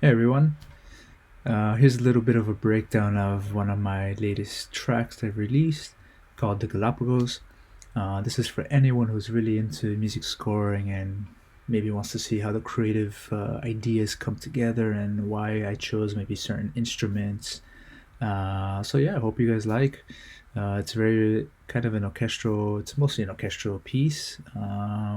Hey everyone, here's a little bit of a breakdown of one of my latest tracks that I've released called the Galapagos. This is for anyone who's really into music scoring and maybe wants to see how the creative ideas come together and why I chose maybe certain instruments. So yeah, I hope you guys like. It's very kind of an orchestral. It's mostly an orchestral piece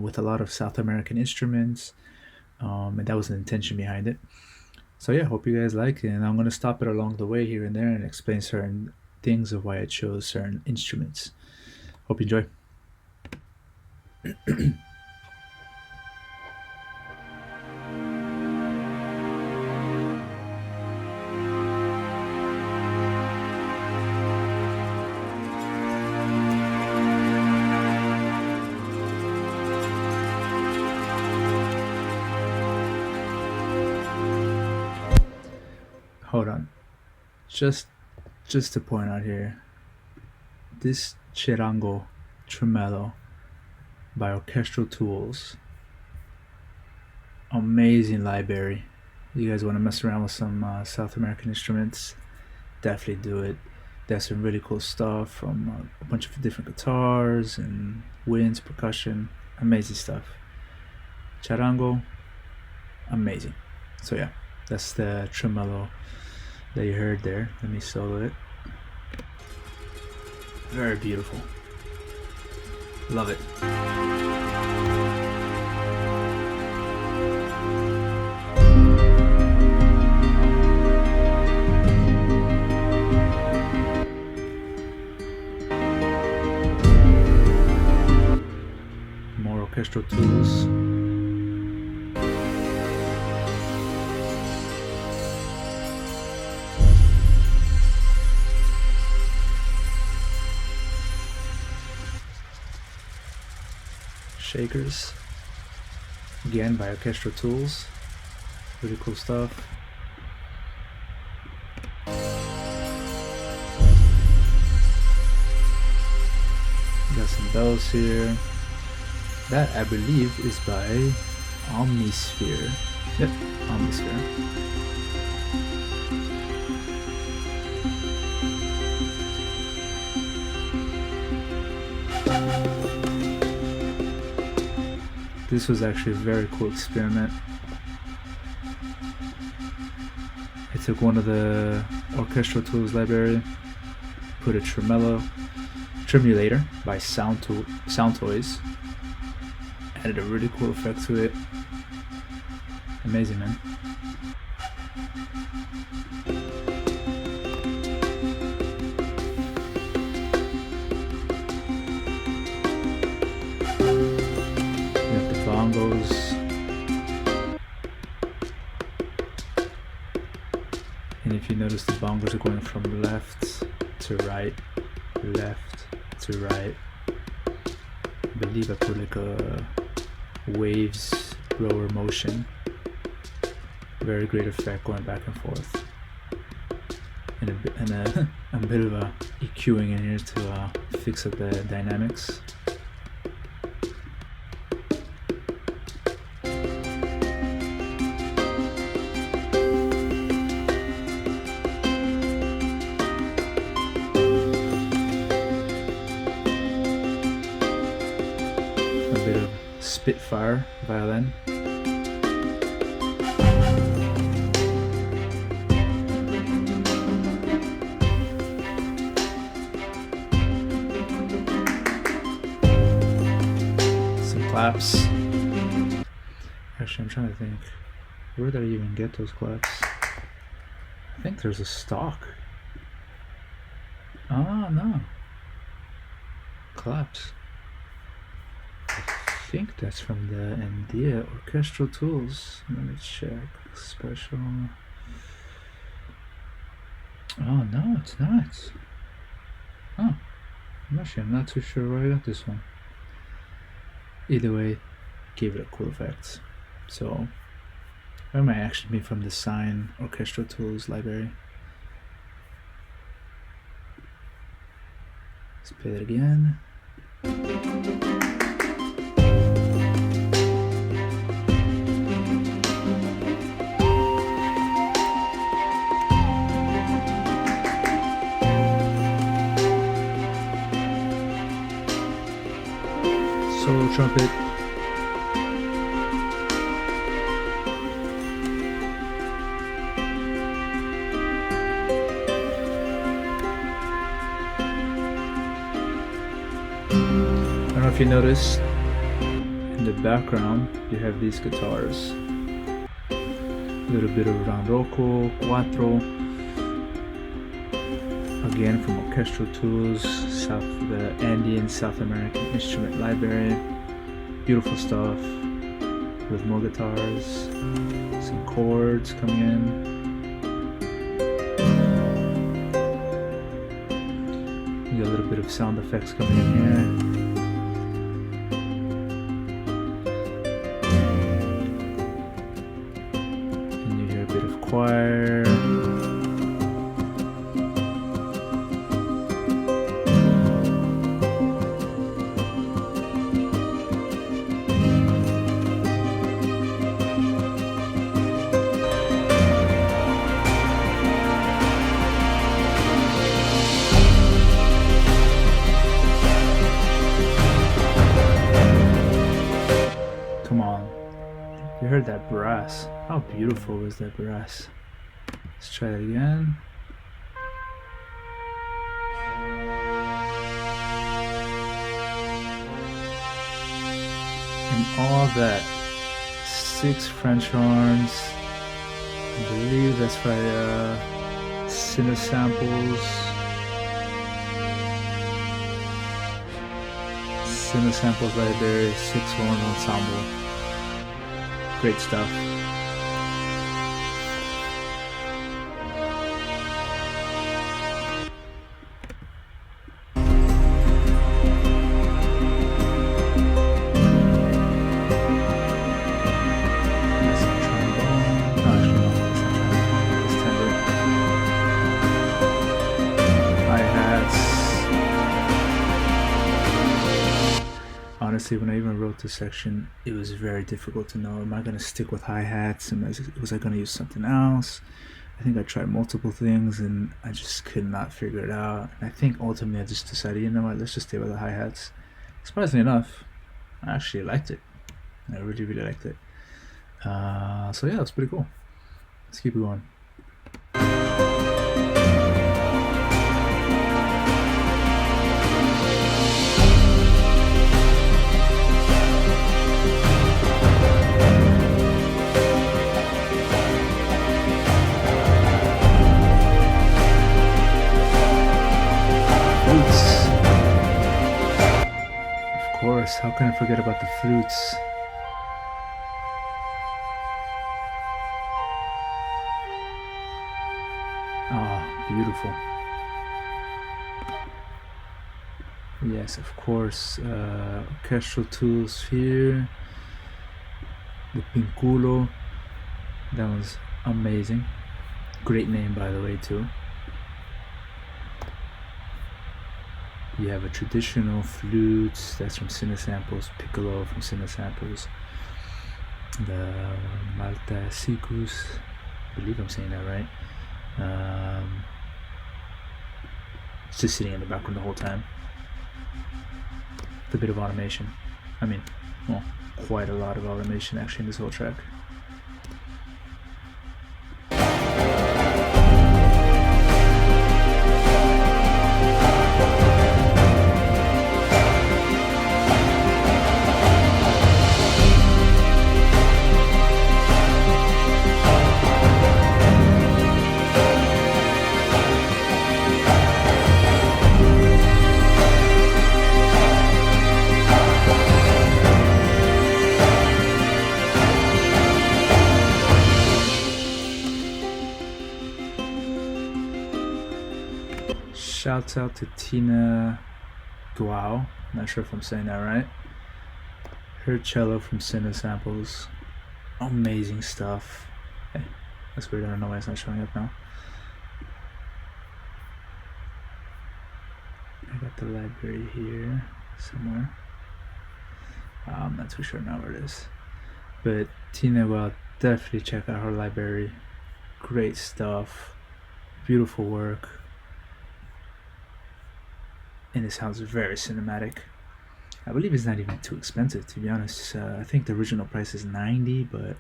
with a lot of South American instruments, and that was the intention behind it. So yeah, hope you guys like it, and I'm gonna stop it along the way here and there and explain certain things of why I chose certain instruments. Hope you enjoy. Hold on, just just to point out here, this chirango tremolo by Orchestral Tools, amazing library. You guys want to mess around with some South American instruments? Definitely do it. There's some really cool stuff from a bunch of different guitars and winds, percussion, amazing stuff. Charango, amazing. So yeah, that's the tremolo that you heard there. Let me solo it. Very beautiful. Love it. More orchestral tools. Shakers, again by Orchestral Tools, really cool stuff. Got some bells here. That I believe is by Omnisphere. Yep, Omnisphere. This was actually a very cool experiment. I took one of the Orchestral Tools library, put a tremulator by Sound Toys, added a really cool effect to it. Amazing, man. Bongos, and if you notice, the bongos are going from left to right, left to right. I believe I put like a waves blower motion. Very great effect going back and forth, and a bit of a EQing in here to fix up the dynamics. Spitfire violin. Some claps. Actually, I'm trying to think. Where did I even get those claps? I think there's a stock. Oh, no. Claps. I think that's from the Andea Orchestral Tools. Let me check. Special. Oh no, it's not. Oh, I'm not too sure where I got this one. Either way, gave it a cool effect. So, that might actually be from the Sign Orchestral Tools library. Let's play it again. trumpet. I don't know if you noticed, in the background you have these guitars. A little bit of Randroco, Quattro, again from Orchestral Tools, the Andean South American Instrument Library. Beautiful stuff with more guitars, some chords coming in. You got a little bit of sound effects coming in here. Choir. Come on. You heard that brass. How beautiful is that brass? Let's try it again. And all that. 6 French horns. I believe that's by Cinesamples. Cinesamples library, 6 horn ensemble. Great stuff. Honestly, when I even wrote this section, it was very difficult to know, am I going to stick with hi-hats? Was I going to use something else? I think I tried multiple things and I just could not figure it out. And I think ultimately I just decided, you know what, let's just stay with the hi-hats. Surprisingly enough, I actually liked it. I really, really liked it. So yeah, it's pretty cool. Let's keep it going. How can I forget about the flutes? Ah, beautiful. Yes, of course. Orchestral Tools here. The Pinculo. That was amazing. Great name, by the way, too. You have a traditional flute, that's from Cinesamples, piccolo from Cinesamples, the Maltasicus, I believe I'm saying that right. It's just sitting in the background the whole time. With a bit of automation. I mean, well, quite a lot of automation actually in this whole track. Shouts out to Tina Duao, not sure if I'm saying that right. Her cello from Cinesamples, amazing stuff. Hey, that's weird, I don't know why it's not showing up now. I got the library here somewhere. I'm not too sure now where it is. But Tina, well, definitely check out her library. Great stuff, beautiful work. And it sounds very cinematic. I believe it's not even too expensive, to be honest. I think the original price is 90, but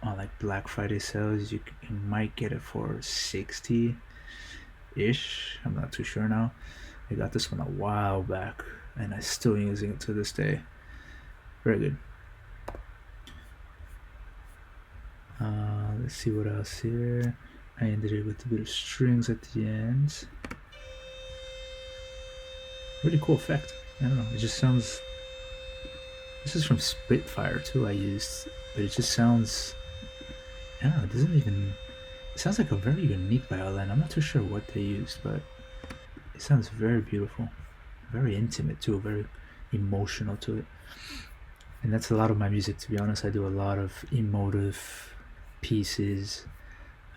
on like Black Friday sales, you might get it for 60 ish. I'm not too sure now. I got this one a while back, and I'm still using it to this day. Very good. Let's see what else here. I ended it with a bit of strings at the end. Really cool effect. I don't know, it just sounds... This is from Spitfire too, I used, but it just sounds... I don't know, it doesn't even... It sounds like a very unique violin. I'm not too sure what they used, but it sounds very beautiful. Very intimate too, very emotional to it. And that's a lot of my music, to be honest. I do a lot of emotive pieces.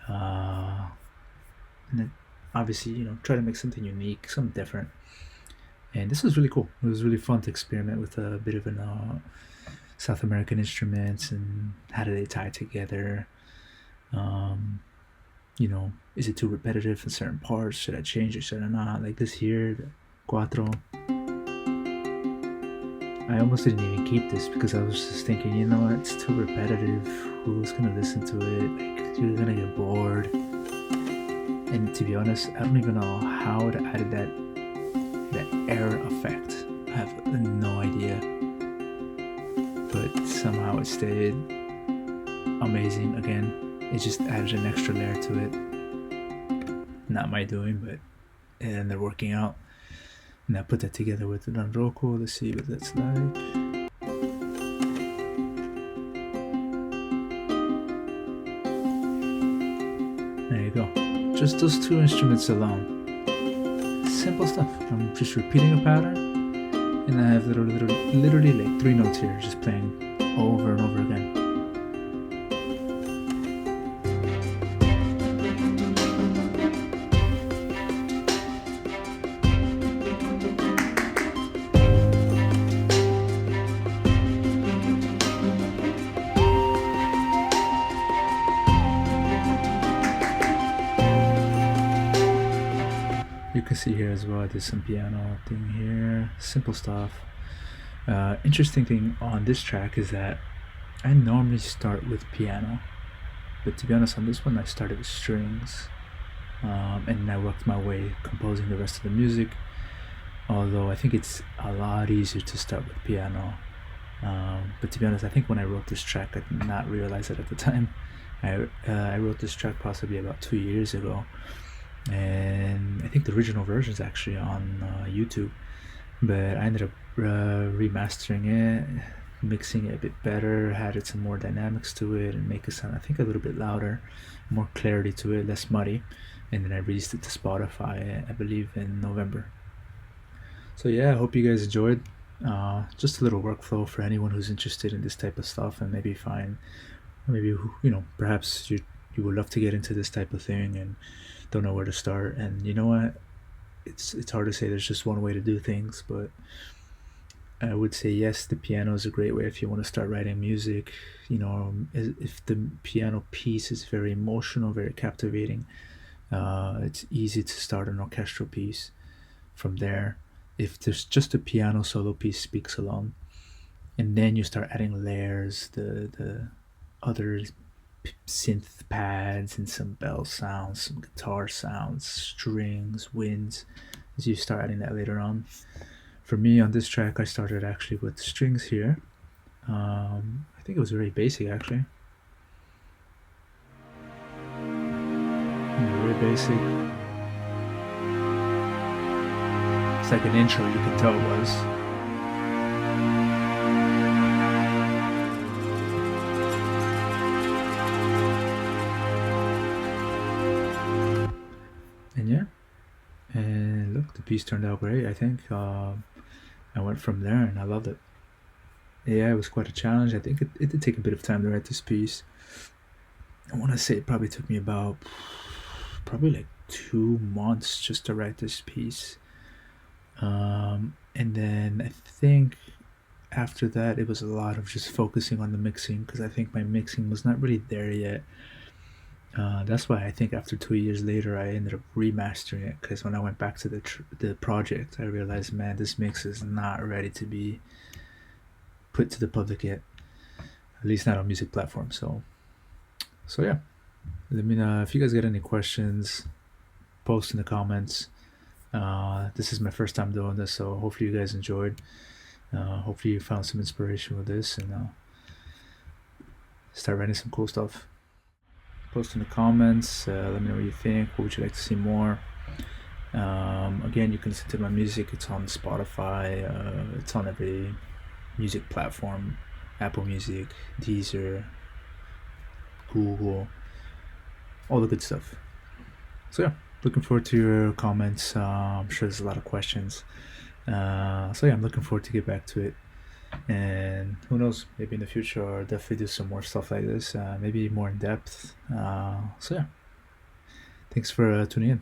And then obviously, you know, try to make something unique, something different. And this was really cool. It was really fun to experiment with a bit of an South American instruments and how do they tie together. You know, is it too repetitive in certain parts? Should I change it? Should I not? Like this here, the cuatro. I almost didn't even keep this because I was just thinking, you know, it's too repetitive. Who's gonna listen to it? Like, you're gonna get bored. And to be honest, I don't even know how to add that air effect. I have no idea. But somehow it stayed amazing again. It just added an extra layer to it. Not my doing, but and they're working out. And I put that together with the Danroko. Let's see what that's like. There you go. Just those two instruments alone. Simple stuff. I'm just repeating a pattern, and I have literally like 3 notes here, just playing over and over again. You can see here as well, I did some piano thing here, simple stuff. Interesting thing on this track is that I normally start with piano, but to be honest, on this one I started with strings, and I worked my way composing the rest of the music, although I think it's a lot easier to start with piano. But to be honest, I think when I wrote this track, I did not realize it at the time. I wrote this track possibly about 2 years ago, and I think the original version is actually on YouTube, but I ended up remastering it, mixing it a bit better, added some more dynamics to it, and make it sound, I think, a little bit louder, more clarity to it, less muddy, and then I released it to Spotify, I believe, in November. So yeah, I hope you guys enjoyed. Just a little workflow for anyone who's interested in this type of stuff, and maybe perhaps you would love to get into this type of thing and don't know where to start. And you know what, it's hard to say there's just one way to do things, but I would say yes, the piano is a great way if you want to start writing music. You know, if the piano piece is very emotional, very captivating, it's easy to start an orchestral piece from there. If there's just a piano solo piece speaks alone, and then you start adding layers, the other synth pads and some bell sounds, some guitar sounds, strings, winds, as you start adding that later on. For me on this track, I started actually with strings here. I think it was very basic actually. Very basic. It's like an intro, you can tell it was. And yeah, and look, the piece turned out great, I think. I went from there and I loved it. Yeah, it was quite a challenge. I think it did take a bit of time to write this piece. I want to say it probably took me about probably like 2 months just to write this piece. And then I think after that it was a lot of just focusing on the mixing, because I think my mixing was not really there yet. That's why I think after 2 years later, I ended up remastering it because when I went back to the project, I realized, man, this mix is not ready to be put to the public yet. At least not on music platforms. So yeah. Let me know if you guys got any questions. Post in the comments. This is my first time doing this, so hopefully you guys enjoyed. Hopefully you found some inspiration with this and start writing some cool stuff. Post in the comments. Let me know what you think. What would you like to see more? Again, you can listen to my music. It's on Spotify. It's on every music platform: Apple Music, Deezer, Google, all the good stuff. So yeah, looking forward to your comments. I'm sure there's a lot of questions. So yeah, I'm looking forward to get back to it. And who knows, maybe in the future I'll definitely do some more stuff like this, maybe more in depth. So yeah, thanks for tuning in.